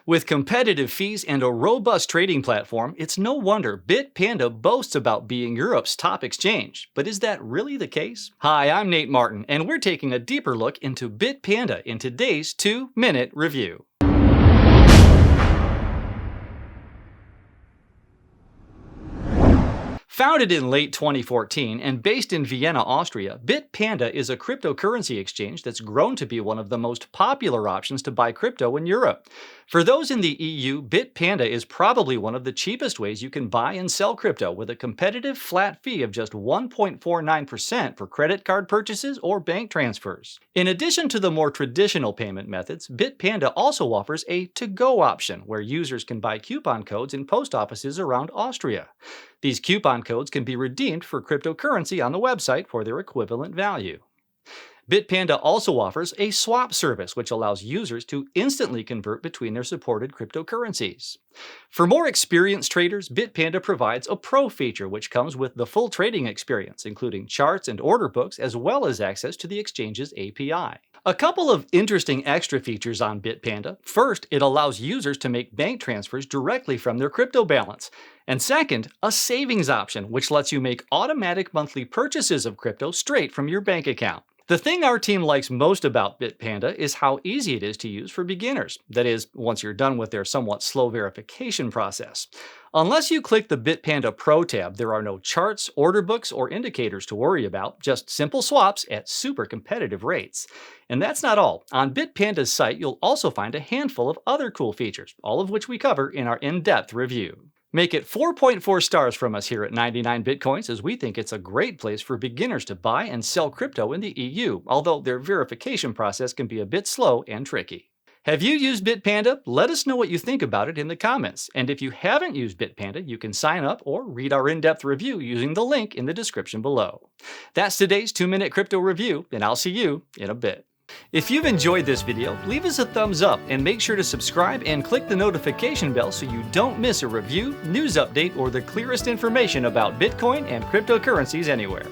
With competitive fees and a robust trading platform, it's no wonder Bitpanda boasts about being Europe's top exchange. But is that really the case? Hi, I'm Nate Martin, and we're taking a deeper look into Bitpanda in today's 2-minute review. Founded in late 2014 and based in Vienna, Austria, Bitpanda is a cryptocurrency exchange that's grown to be one of the most popular options to buy crypto in Europe. For those in the EU, Bitpanda is probably one of the cheapest ways you can buy and sell crypto with a competitive flat fee of just 1.49% for credit card purchases or bank transfers. In addition to the more traditional payment methods, Bitpanda also offers a to-go option where users can buy coupon codes in post offices around Austria. These coupon codes can be redeemed for cryptocurrency on the website for their equivalent value. Bitpanda also offers a swap service, which allows users to instantly convert between their supported cryptocurrencies. For more experienced traders, Bitpanda provides a Pro feature, which comes with the full trading experience, including charts and order books, as well as access to the exchange's API. A couple of interesting extra features on Bitpanda. First, it allows users to make bank transfers directly from their crypto balance. And second, a savings option, which lets you make automatic monthly purchases of crypto straight from your bank account. The thing our team likes most about Bitpanda is how easy it is to use for beginners. That is, once you're done with their somewhat slow verification process. Unless you click the Bitpanda Pro tab, there are no charts, order books, or indicators to worry about, just simple swaps at super competitive rates. And that's not all. On Bitpanda's site, you'll also find a handful of other cool features, all of which we cover in our in-depth review. Make it 4.4 stars from us here at 99 Bitcoins, as we think it's a great place for beginners to buy and sell crypto in the EU, although their verification process can be a bit slow and tricky. Have you used Bitpanda? Let us know what you think about it in the comments. And if you haven't used Bitpanda, you can sign up or read our in-depth review using the link in the description below. That's today's 2-minute crypto review, and I'll see you in a bit. If you've enjoyed this video, leave us a thumbs up and make sure to subscribe and click the notification bell so you don't miss a review, news update, or the clearest information about Bitcoin and cryptocurrencies anywhere.